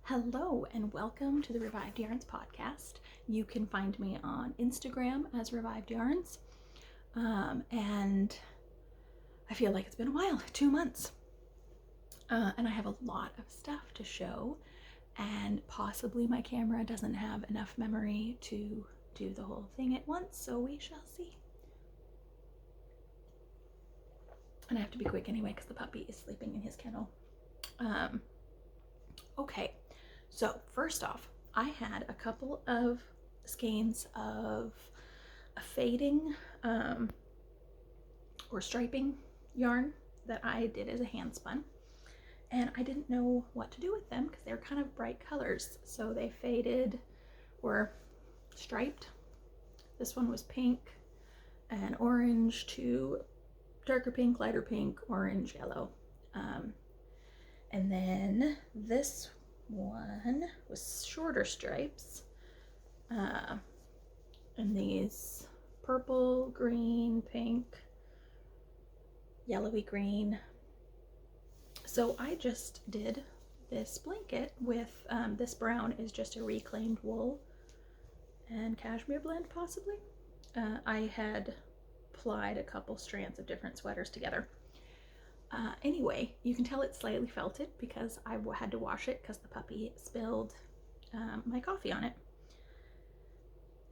Hello and welcome to the Revived Yarns podcast. You can find me on Instagram as Revived Yarns. And I feel like it's been a while, 2 months. And I have a lot of stuff to show, and possibly my camera doesn't have enough memory to do the whole thing at once, so we shall see. And I have to be quick anyway because the puppy is sleeping in his kennel. Okay, so first off, I had a couple of skeins of a fading or striping yarn that I did as a hand spun, and I didn't know what to do with them because they're kind of bright colors. So they faded or striped. This one was pink and orange to darker pink, lighter pink, orange, yellow. And then this one was shorter stripes, and these purple, green, pink, yellowy green. So I just did this blanket with this brown is just a reclaimed wool and cashmere blend, possibly. I had plied a couple strands of different sweaters together. Anyway, you can tell it's slightly felted because I had to wash it because the puppy spilled my coffee on it.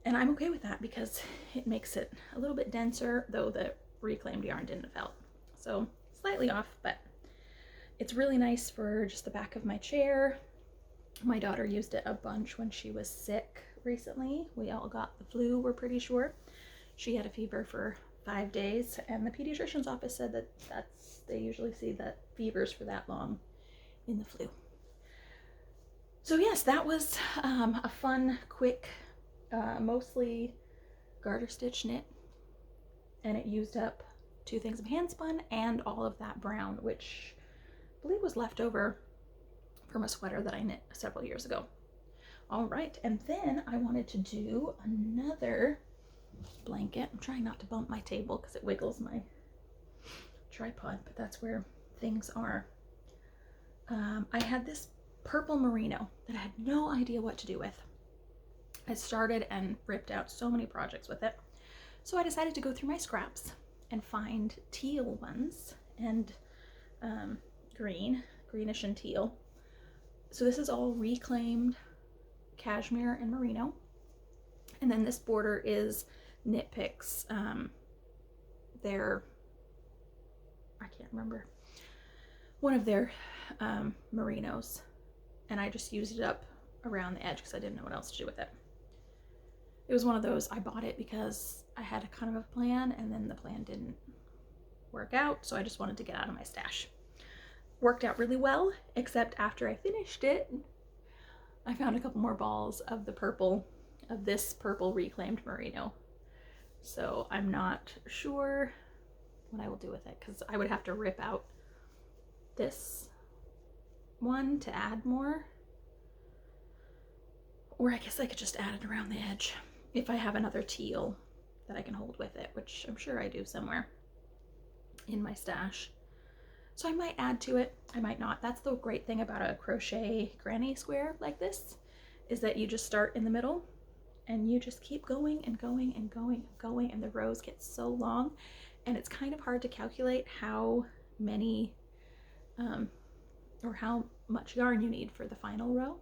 And I'm okay with that because it makes it a little bit denser, though the reclaimed yarn didn't felt. So slightly off, but it's really nice for just the back of my chair. My daughter used it a bunch when she was sick recently. We all got the flu, we're pretty sure. She had a fever for 5 days, and the pediatrician's office said that they usually see that fevers for that long in the flu. So yes, that was a fun, quick, mostly garter stitch knit, and it used up 2 things of hand spun and all of that brown, which I believe was left over from a sweater that I knit several years ago. All right, and then I wanted to do another blanket. I'm trying not to bump my table because it wiggles my tripod, but that's where things are. I had this purple merino that I had no idea what to do with. I started and ripped out so many projects with it, so I decided to go through my scraps and find teal ones and greenish and teal. So this is all reclaimed cashmere and merino, and then this border is Knit Picks, I can't remember, one of their merinos, and I just used it up around the edge because I didn't know what else to do with it. It was one of those, I bought it because I had a kind of a plan, and then the plan didn't work out, so I just wanted to get out of my stash. Worked out really well, except after I finished it, I found a couple more balls of this purple reclaimed merino. So I'm not sure what I will do with it, because I would have to rip out this one to add more, or I guess I could just add it around the edge if I have another teal that I can hold with it, which I'm sure I do somewhere in my stash. So I might add to it, I might not. That's the great thing about a crochet granny square like this, is that you just start in the middle and you just keep going and going and going and going, and the rows get so long, and it's kind of hard to calculate how many or how much yarn you need for the final row.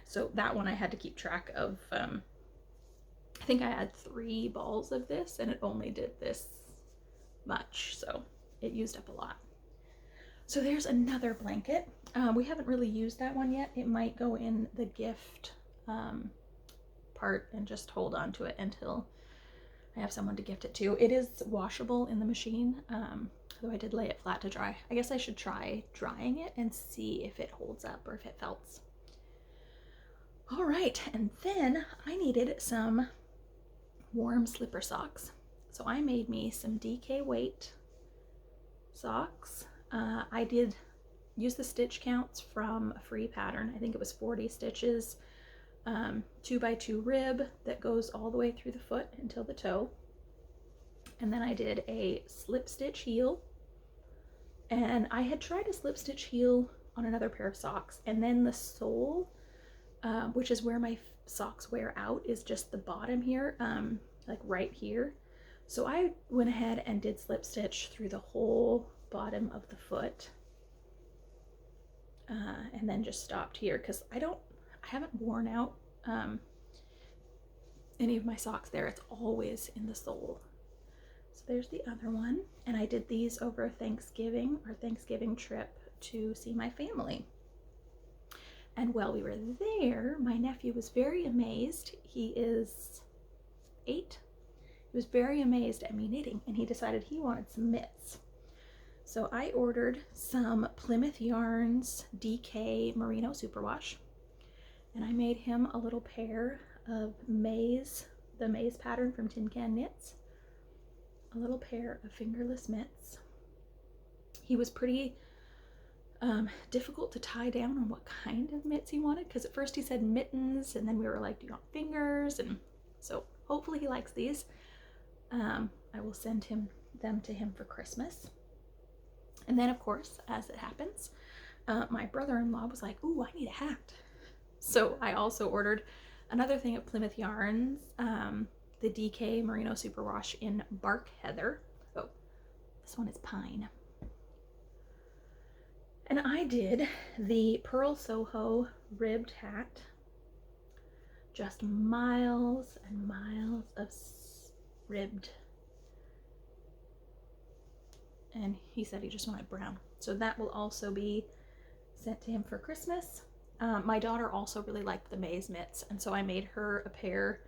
So that one I had to keep track of. I think I had 3 balls of this, and it only did this much, so it used up a lot. So there's another blanket. We haven't really used that one yet. It might go in the gift part and just hold on to it until I have someone to gift it to. It is washable in the machine, though I did lay it flat to dry. I guess I should try drying it and see if it holds up or if it felts. All right, and then I needed some warm slipper socks. So I made me some DK weight socks. I did use the stitch counts from a free pattern. I think it was 40 stitches, 2x2 rib that goes all the way through the foot until the toe. And then I did a slip stitch heel, and I had tried a slip stitch heel on another pair of socks. And then the sole, which is where my socks wear out, is just the bottom here, like right here. So I went ahead and did slip stitch through the whole bottom of the foot, and then just stopped here because I haven't worn out any of my socks there. It's always in the sole. So there's the other one, and I did these over Thanksgiving trip to see my family. And while we were there, my nephew was very amazed. He is 8. He was very amazed at me knitting, and he decided he wanted some mitts. So I ordered some Plymouth Yarns DK Merino Superwash, and I made him a little pair of Maize, the Maize pattern from Tin Can Knits, a little pair of fingerless mitts. He was pretty difficult to tie down on what kind of mitts he wanted, because at first he said mittens, and then we were like, do you want fingers? And so hopefully he likes these. I will send them to him for Christmas. And then, of course, as it happens, my brother-in-law was like, ooh, I need a hat. So I also ordered another thing at Plymouth Yarns, the DK Merino Superwash in Bark Heather. Oh, this one is Pine. And I did the Purl Soho ribbed hat. Just miles and miles of ribbed. And he said he just wanted brown. So that will also be sent to him for Christmas. My daughter also really liked the Maize mitts, and so I made her a pair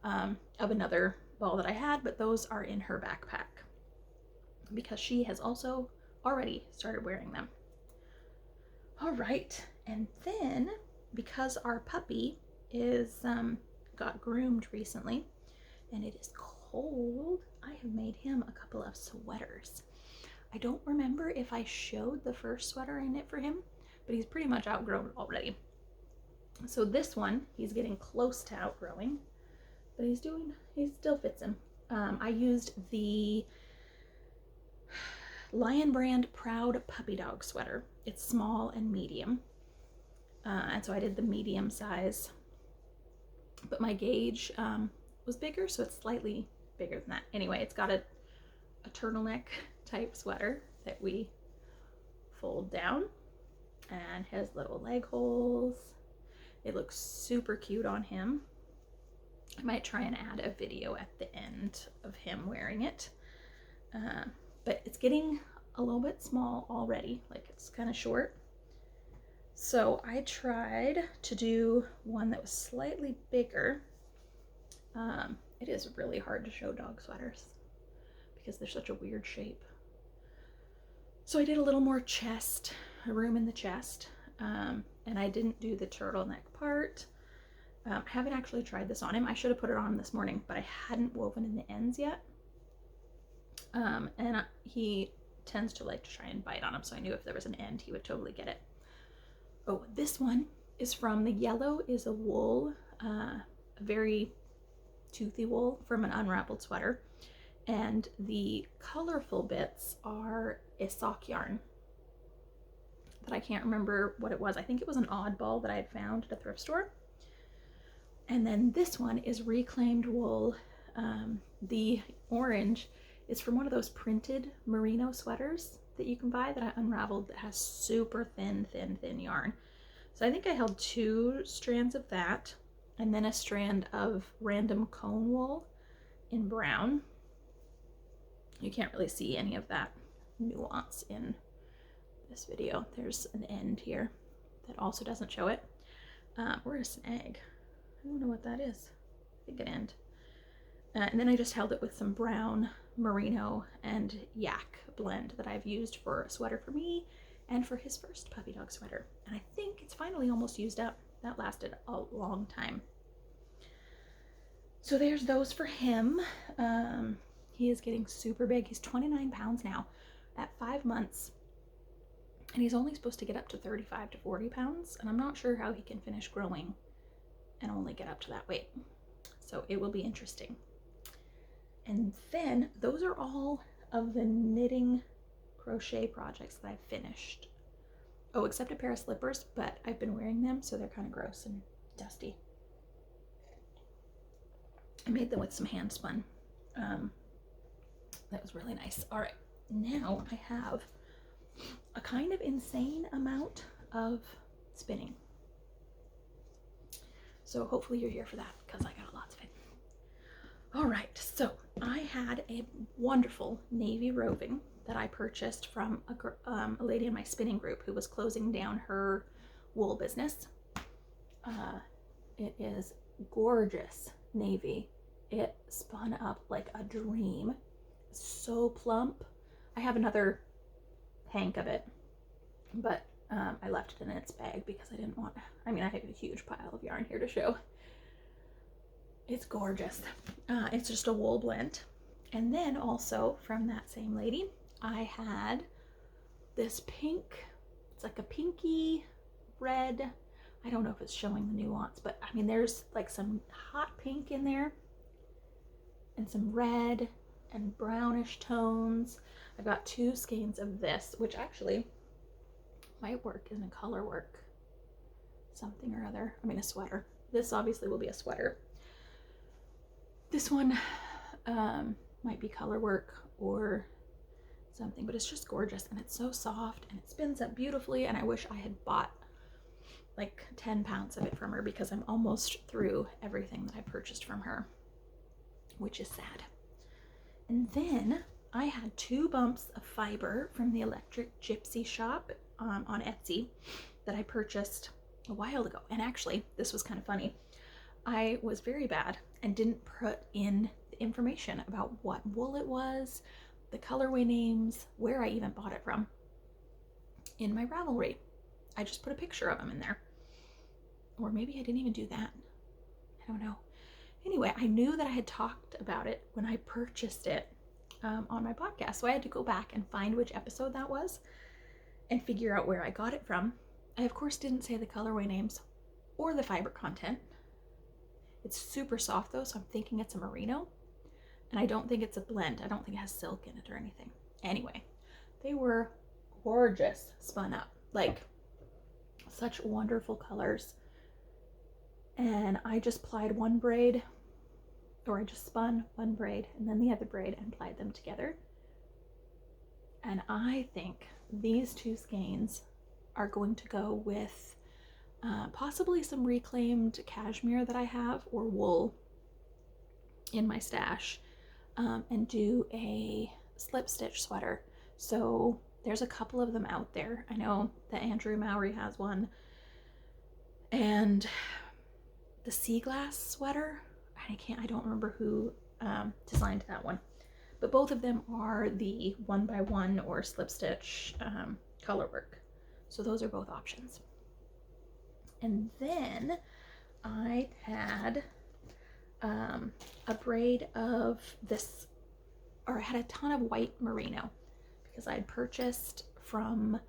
of another ball that I had, but those are in her backpack because she has also already started wearing them. All right, and then because our puppy is got groomed recently and it is cold, I have made him a couple of sweaters. I don't remember if I showed the first sweater I knit for him, but he's pretty much outgrown it already. So this one, he's getting close to outgrowing, but he still fits him. I used the Lion Brand Proud Puppy Dog sweater. It's small and medium. And so I did the medium size, but my gauge was bigger, so it's slightly bigger than that. Anyway, it's got a turtleneck type sweater that we fold down and has little leg holes. It looks super cute on him. I might try and add a video at the end of him wearing it. But it's getting a little bit small already, like it's kind of short. So I tried to do one that was slightly bigger. It is really hard to show dog sweaters because they're such a weird shape. So I did a little more chest, room in the chest, and I didn't do the turtleneck part. I haven't actually tried this on him. I should have put it on this morning, but I hadn't woven in the ends yet. And he tends to like to try and bite on them, so I knew if there was an end, he would totally get it. Oh, this one is from the yellow is a wool, a very toothy wool from an unraveled sweater. And the colorful bits are a sock yarn that I can't remember what it was. I think it was an oddball that I had found at a thrift store. And then this one is reclaimed wool. The orange is from one of those printed merino sweaters that you can buy that I unraveled that has super thin yarn. So I think I held 2 strands of that and then a strand of random cone wool in brown. You can't really see any of that nuance in this video. There's an end here that also doesn't show it. Where's an egg? I don't know what that is. I think an end. And then I just held it with some brown merino and yak blend that I've used for a sweater for me and for his first puppy dog sweater. And I think it's finally almost used up. That lasted a long time. So there's those for him. He is getting super big. He's 29 pounds now at 5 months. And he's only supposed to get up to 35 to 40 pounds. And I'm not sure how he can finish growing and only get up to that weight. So it will be interesting. And then those are all of the knitting crochet projects that I've finished. Oh, except a pair of slippers, but I've been wearing them, so they're kind of gross and dusty. I made them with some Handspun. That was really nice. All right, now I have a kind of insane amount of spinning. So hopefully you're here for that, because I got lots of it. All right, so I had a wonderful navy roving that I purchased from a lady in my spinning group who was closing down her wool business. It is gorgeous navy. It spun up like a dream. So plump. I have another hank of it, but I left it in its bag because I didn't want, I have a huge pile of yarn here to show. It's gorgeous. It's just a wool blend. And then also from that same lady, I had this pink, it's like a pinky red. I don't know if it's showing the nuance, but there's like some hot pink in there and some red and brownish tones. I got 2 skeins of this, which actually might work in a color work something or other. A sweater. This obviously will be a sweater. This one might be color work or something, but it's just gorgeous, and it's so soft, and it spins up beautifully, and I wish I had bought like 10 pounds of it from her, because I'm almost through everything that I purchased from her, which is sad. And then I had 2 bumps of fiber from the Electric Gypsy shop on Etsy that I purchased a while ago. And actually, this was kind of funny. I was very bad and didn't put in the information about what wool it was, the colorway names, where I even bought it from in my Ravelry. I just put a picture of them in there. Or maybe I didn't even do that. I don't know. Anyway, I knew that I had talked about it when I purchased it on my podcast. So I had to go back and find which episode that was and figure out where I got it from. I, of course, didn't say the colorway names or the fiber content. It's super soft, though, so I'm thinking it's a merino. And I don't think it's a blend. I don't think it has silk in it or anything. Anyway, they were gorgeous spun up. Like, such wonderful colors. And I just plied one braid, or I just spun one braid and then the other braid and plied them together. And I think these 2 skeins are going to go with possibly some reclaimed cashmere that I have, or wool in my stash, and do a slip stitch sweater. So there's a couple of them out there. I know that Andrew Mowry has one, and the sea glass sweater, I don't remember who designed that one, but both of them are the 1x1 or slip stitch color work. So those are both options. And then I had a braid of this, or I had a ton of white merino because I had purchased from,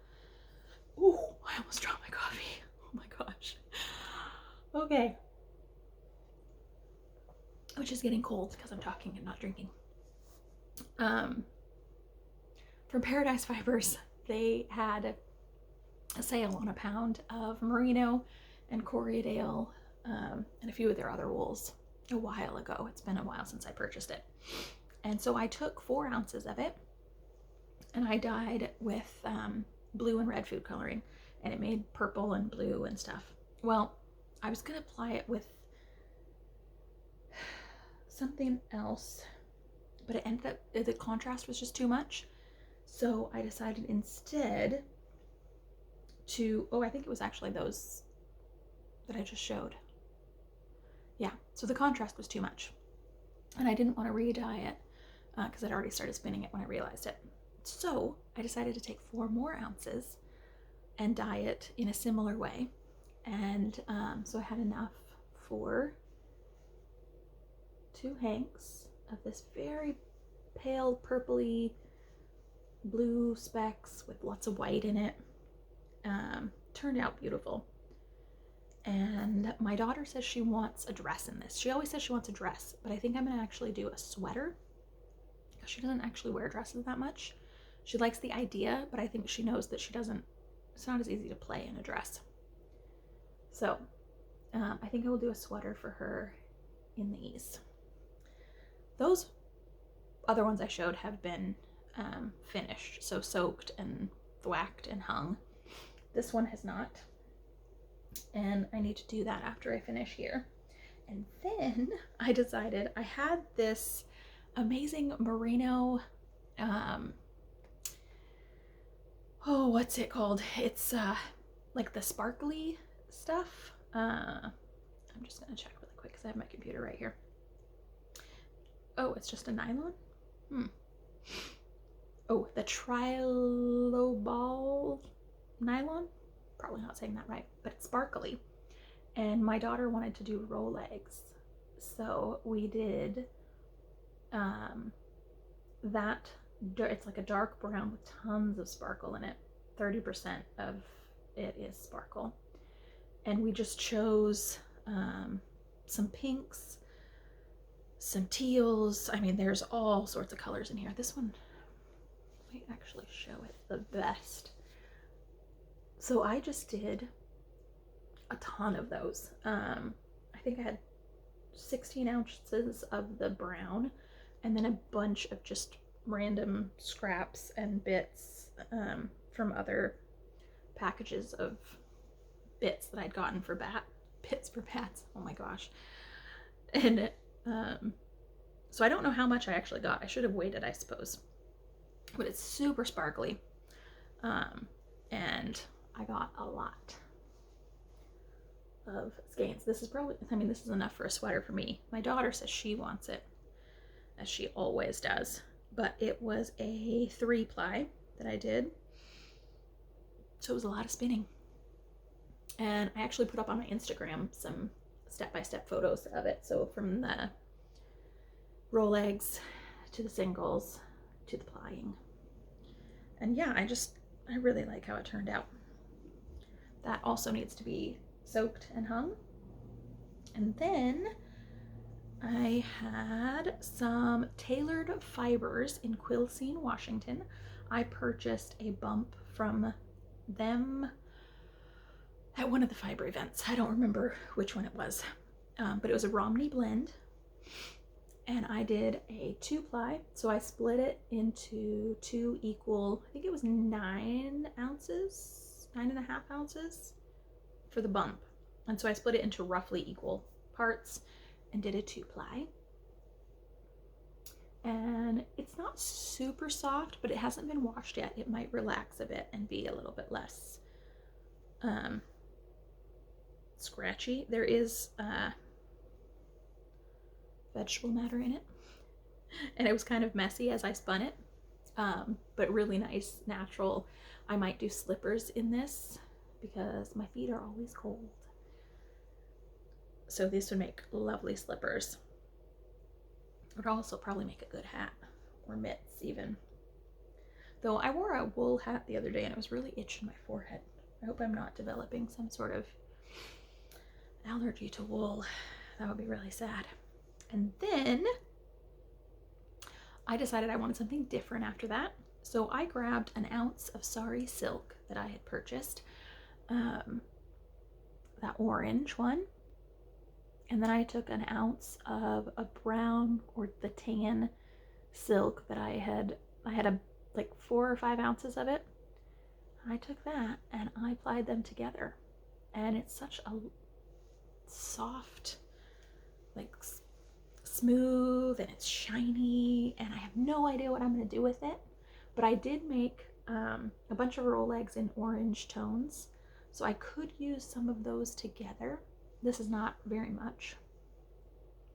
ooh, I almost dropped my coffee. Oh my gosh. Okay. Which is getting cold because I'm talking and not drinking. From Paradise Fibers, they had a sale on a pound of merino and Corriedale and a few of their other wools a while ago. It's been a while since I purchased it. And so I took 4 ounces of it and I dyed with blue and red food coloring, and it made purple and blue and stuff. Well, I was going to apply it with something else, but it ended up, the contrast was just too much. So I decided instead to, I think it was actually those that I just showed. Yeah, so the contrast was too much. And I didn't want to re-dye it because I'd already started spinning it when I realized it. So I decided to take 4 more ounces and dye it in a similar way. And so I had enough for 2 hanks of this very pale purpley blue specks with lots of white in it. Turned out beautiful. And my daughter says she wants a dress in this. She always says she wants a dress, but I think I'm going to actually do a sweater because she doesn't actually wear dresses that much. She likes the idea, but I think she knows that she doesn't it's not as easy to play in a dress. So I think I will do a sweater for her in these. Those other ones I showed have been finished, so soaked and thwacked and hung. This one has not, and I need to do that after I finish here. And then I decided I had this amazing merino, oh, what's it called? It's like the sparkly stuff. I'm just gonna check really quick because I have my computer right here. Oh, it's just a nylon? Oh, the trilobal nylon? Probably not saying that right, but it's sparkly. And my daughter wanted to do roll legs. So we did that. It's like a dark brown with tons of sparkle in it. 30% of it is sparkle. And we just chose some pinks, some teals. I mean, there's all sorts of colors in here. This one, let me actually show it the best. So I just did a ton of those. I think I had 16 ounces of the brown and then a bunch of just random scraps and bits from other packages of bits that I'd gotten for bits for bats. Oh my gosh. And so I don't know how much I actually got. I should have waited, I suppose. But it's super sparkly. And I got a lot of skeins. This is probably, I mean, this is enough for a sweater for me. My daughter says she wants it, as she always does. But it was a 3-ply that I did. So it was a lot of spinning. And I actually put up on my Instagram some step-by-step photos of it. So from the roll legs to the singles to the plying. And yeah, I really like how it turned out. That also needs to be soaked and hung. And then I had some tailored fibers in Quilcene, Washington. I purchased a bump from them at one of the fiber events. I don't remember which one it was, but it was a Romney blend. And I did a 2-ply, so I split it into 2 equal, I think it was 9 ounces, 9.5 ounces for the bump. And so I split it into roughly equal parts and did a 2-ply. And it's not super soft, but it hasn't been washed yet. It might relax a bit and be a little bit less scratchy. There is vegetable matter in it, and it was kind of messy as I spun it, but really nice, natural. I might do slippers in this because my feet are always cold, so this would make lovely slippers. It would also probably make a good hat or mitts even, though I wore a wool hat the other day and it was really itching my forehead. I hope I'm not developing some sort of allergy to wool. That would be really sad. And then I decided I wanted something different after that. So I grabbed an ounce of sari silk that I had purchased, that orange one. And then I took an ounce of a brown or the tan silk that I had like 4 or 5 ounces of it. I took that and I applied them together. And it's such a soft, like smooth, and it's shiny, and I have no idea what I'm going to do with it, but I did make a bunch of roll legs in orange tones, so I could use some of those together. This is not very much,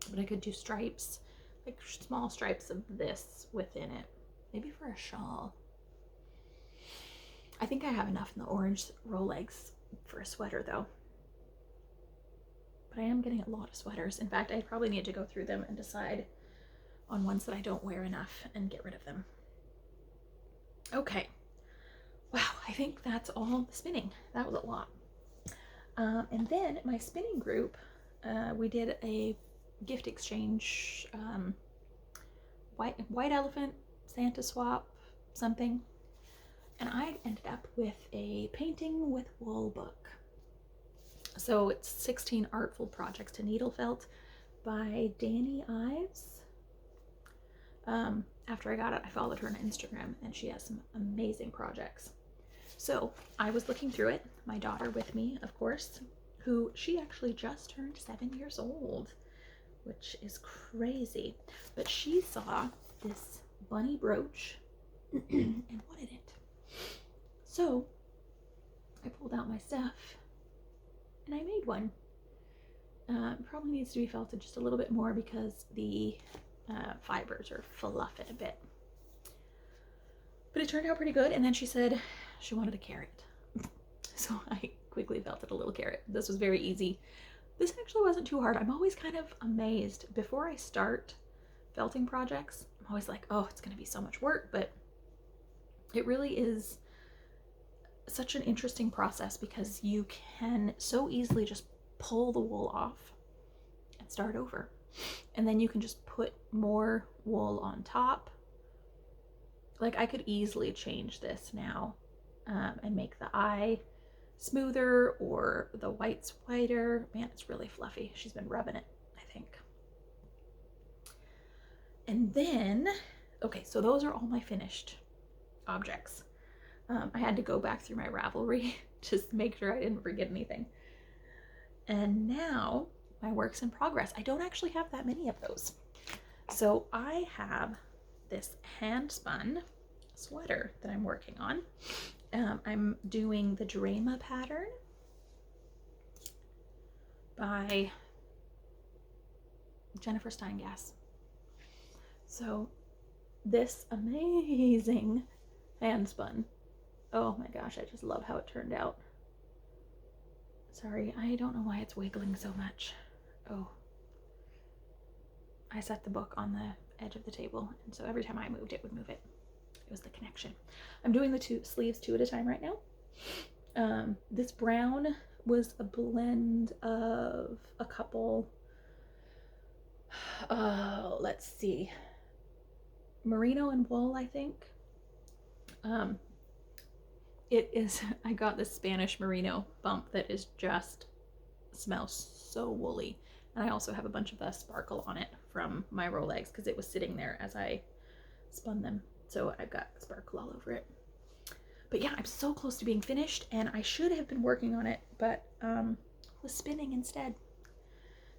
but I could do stripes, like small stripes of this within it, maybe for a shawl. I think I have enough in the orange roll legs for a sweater though. I am getting a lot of sweaters. In fact, I probably need to go through them and decide on ones that I don't wear enough and get rid of them. Okay. Wow, I think that's all the spinning. That was a lot. And then my spinning group, we did a gift exchange, white elephant, Santa swap, something. and I ended up with a painting with wool book. So it's 16 Artful Projects to Needle Felt by Danny Ives. After I got it, I followed her on Instagram, and she has some amazing projects. So I was looking through it, my daughter with me, of course, who she actually just turned 7 years old, which is crazy. But she saw this bunny brooch and wanted it. So I pulled out my stuff and I made one. Probably needs to be felted just a little bit more because the fibers are fluffing a bit. But it turned out pretty good. And then she said she wanted a carrot. So I quickly felted a little carrot. This was very easy. This actually wasn't too hard. I'm always kind of amazed. Before I start felting projects, I'm always like, oh, it's going to be so much work. But it really is such an interesting process because you can so easily just pull the wool off and start over. And then you can just put more wool on top. Like I could easily change this now and make the eye smoother or the whites whiter. Man, it's really fluffy. She's been rubbing it, I think. And then, okay, so those are all my finished objects. I had to go back through my Ravelry just to make sure I didn't forget anything. And now my works in progress. I don't actually have that many of those. So I have this Handspun sweater that I'm working on. I'm doing the Drama pattern by Jennifer Steingass. So this amazing Handspun. Oh my gosh, I just love how it turned out. Sorry, I don't know why it's wiggling so much. Oh. I set the book on the edge of the table, and so every time I moved, it would move it. It was the connection. I'm doing the two sleeves 2 at a time right now. This brown was a blend of a couple, let's see, merino and wool, I think. It is, I got this Spanish merino bump that is just, smells so woolly. And I also have a bunch of the sparkle on it from my Rolex because it was sitting there as I spun them. So I've got sparkle all over it. But yeah, I'm so close to being finished, and I should have been working on it, but was spinning instead.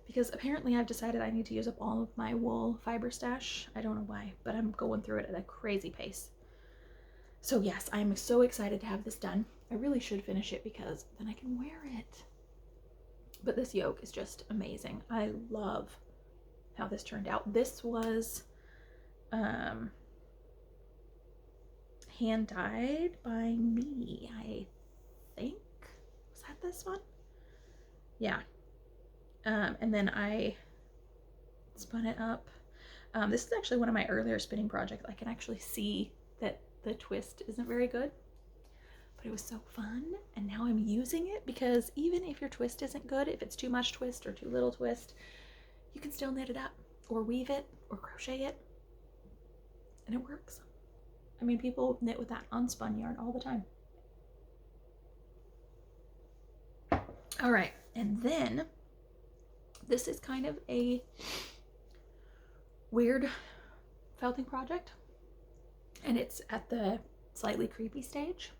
Because apparently I've decided I need to use up all of my wool fiber stash. I don't know why, but I'm going through it at a crazy pace. So yes, I'm so excited to have this done. I really should finish it because then I can wear it. But this yoke is just amazing. I love how this turned out. This was hand dyed by me, I think. Was that this one? Yeah. And then I spun it up. This is actually one of my earlier spinning projects. I can actually see that the twist isn't very good, but it was so fun. And now I'm using it because even if your twist isn't good, if it's too much twist or too little twist, you can still knit it up or weave it or crochet it, and it works. I mean, people knit with that unspun yarn all the time. All right, and then this is kind of a weird felting project, and it's at the slightly creepy stage.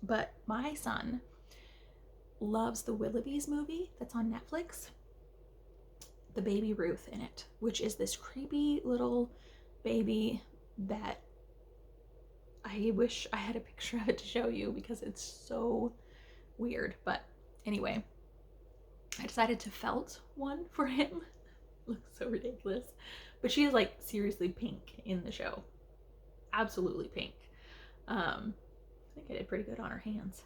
But my son loves the Willoughby's movie that's on Netflix, the baby Ruth in it, which is this creepy little baby that I wish I had a picture of it to show you because it's so weird. But anyway, I decided to felt one for him. Looks so ridiculous. But she is like seriously pink in the show. Absolutely pink. I think I did pretty good on her hands.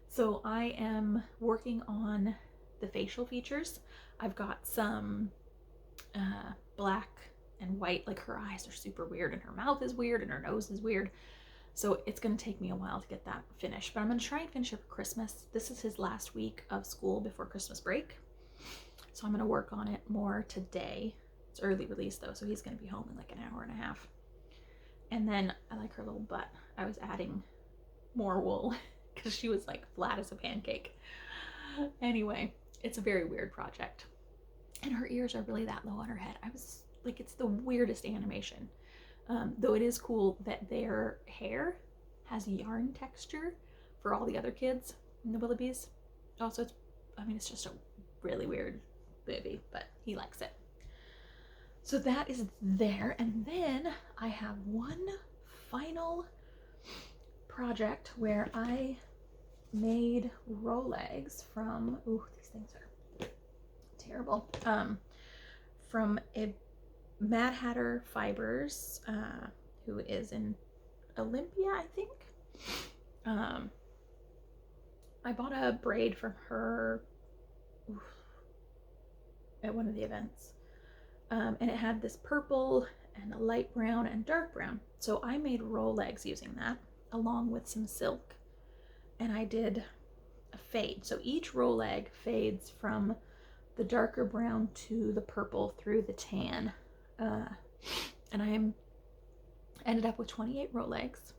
So I am working on the facial features. I've got some black and white, like her eyes are super weird and her mouth is weird and her nose is weird. So it's going to take me a while to get that finished, but I'm going to try and finish it for Christmas. This is his last week of school before Christmas break. So I'm going to work on it more today. It's early release though, so he's going to be home in like an hour and a half. And then I like her little butt. I was adding more wool because she was like flat as a pancake. Anyway, it's a very weird project. And her ears are really that low on her head. I was like, it's the weirdest animation. Though it is cool that their hair has yarn texture for all the other kids in the Willoughbys. Also, it's just a really weird movie, but he likes it. So that is there. And then I have one final project where I made Rolegs from, ooh, these things are terrible, from a Mad Hatter Fibers, who is in Olympia, I think. I bought a braid from her at one of the events, and it had this purple and a light brown and dark brown. So I made Rolegs using that, along with some silk, and I did a fade. So each Roleg fades from the darker brown to the purple through the tan, and I ended up with 28 Rolegs,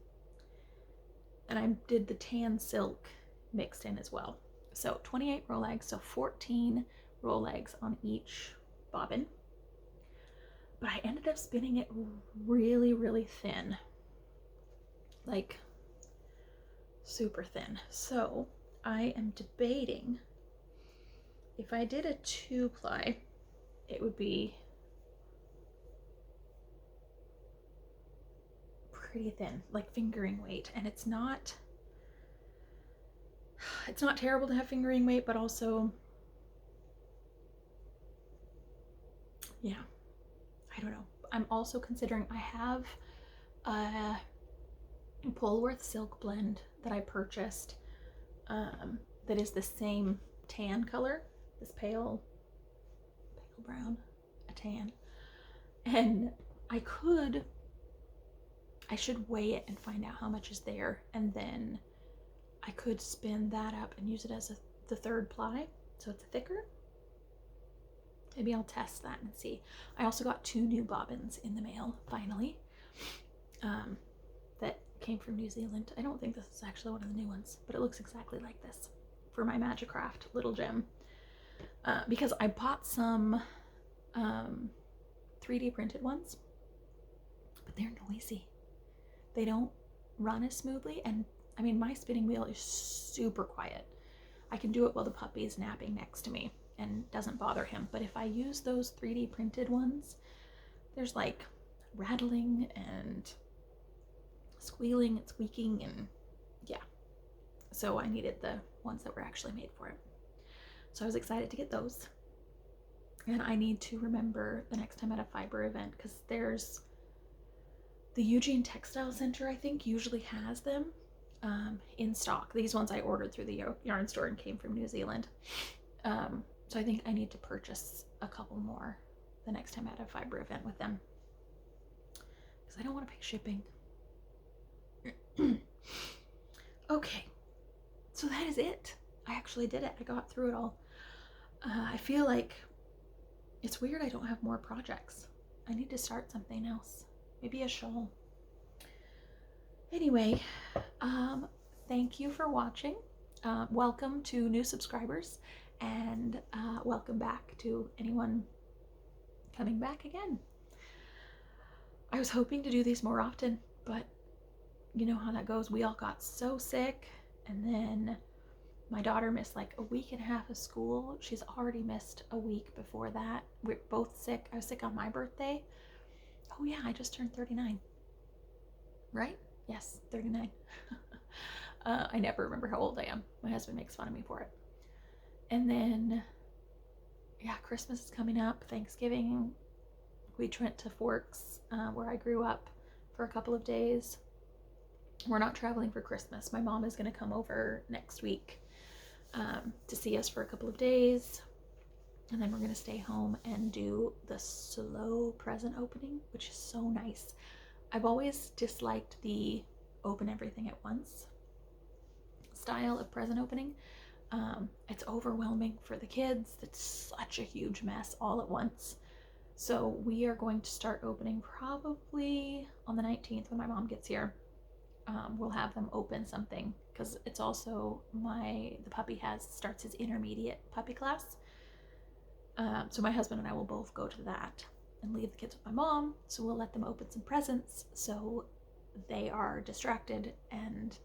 and I did the tan silk mixed in as well. So 28 Rolegs, so 14 Rolegs on each bobbin. But I ended up spinning it really, really thin, like super thin. So I am debating if I did a 2-ply, it would be pretty thin, like fingering weight. And it's not terrible to have fingering weight, but also, yeah, I don't know. I'm also considering, I have a Polworth silk blend that I purchased, that is the same tan color, this pale brown, a tan. And I should weigh it and find out how much is there, and then I could spin that up and use it as the 3rd ply, so it's thicker. Maybe I'll test that and see. I also got 2 new bobbins in the mail, finally, that came from New Zealand. I don't think this is actually one of the new ones, but it looks exactly like this, for my Majacraft Little Gem. Because I bought some 3D printed ones, but they're noisy. They don't run as smoothly, and I mean, my spinning wheel is super quiet. I can do it while the puppy is napping next to me and doesn't bother him. But if I use those 3D printed ones, there's like rattling and squealing and squeaking, and yeah. So I needed the ones that were actually made for it. So I was excited to get those. And I need to remember the next time at a fiber event, because there's the Eugene Textile Center, I think, usually has them in stock. These ones I ordered through the yarn store and came from New Zealand. So I think I need to purchase a couple more the next time at a fiber event with them, because I don't want to pay shipping. Okay, so that is it. I actually did it. I got through it all. I feel like it's weird I don't have more projects. I need to start something else. Maybe a shawl. Anyway, thank you for watching. Welcome to new subscribers, and welcome back to anyone coming back again. I was hoping to do these more often, but you know how that goes. We all got so sick, and then my daughter missed like a week and a half of school. She's already missed a week before that. We're both sick. I was sick on my birthday. Oh yeah, I just turned 39. Right? Yes, 39. I never remember how old I am. My husband makes fun of me for it. And then, yeah, Christmas is coming up. Thanksgiving. We went to Forks, where I grew up, for a couple of days. We're not traveling for Christmas. My mom is going to come over next week to see us for a couple of days. And then we're going to stay home and do the slow present opening, which is so nice. I've always disliked the open everything at once style of present opening. It's overwhelming for the kids. It's such a huge mess all at once. So we are going to start opening probably on the 19th when my mom gets here. we'll have them open something, because it's also the puppy starts his intermediate puppy class. So my husband and I will both go to that and leave the kids with my mom. So we'll let them open some presents so they are distracted, and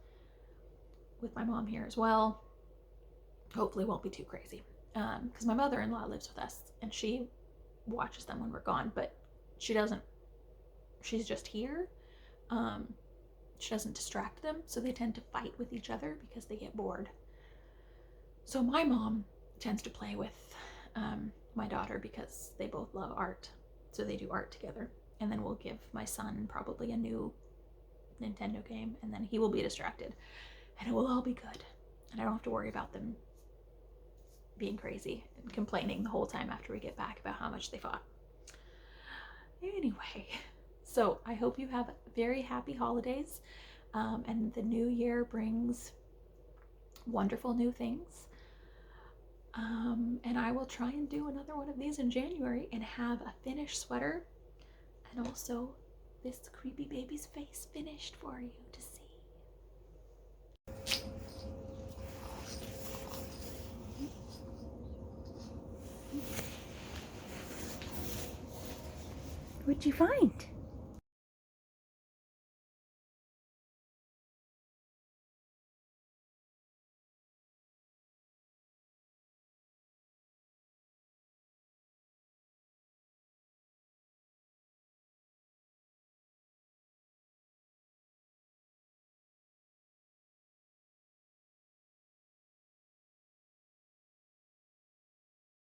with my mom here as well. Hopefully it won't be too crazy. Because my mother-in-law lives with us and she watches them when we're gone, but she's just here. She doesn't distract them, so they tend to fight with each other because they get bored. So my mom tends to play with my daughter because they both love art, so they do art together. And then we'll give my son probably a new Nintendo game, and then he will be distracted, and it will all be good, and I don't have to worry about them being crazy and complaining the whole time after we get back about how much they fought. Anyway, so I hope you have very happy holidays, and the new year brings wonderful new things. And I will try and do another one of these in January and have a finished sweater and also this creepy baby's face finished for you to see. What'd you find?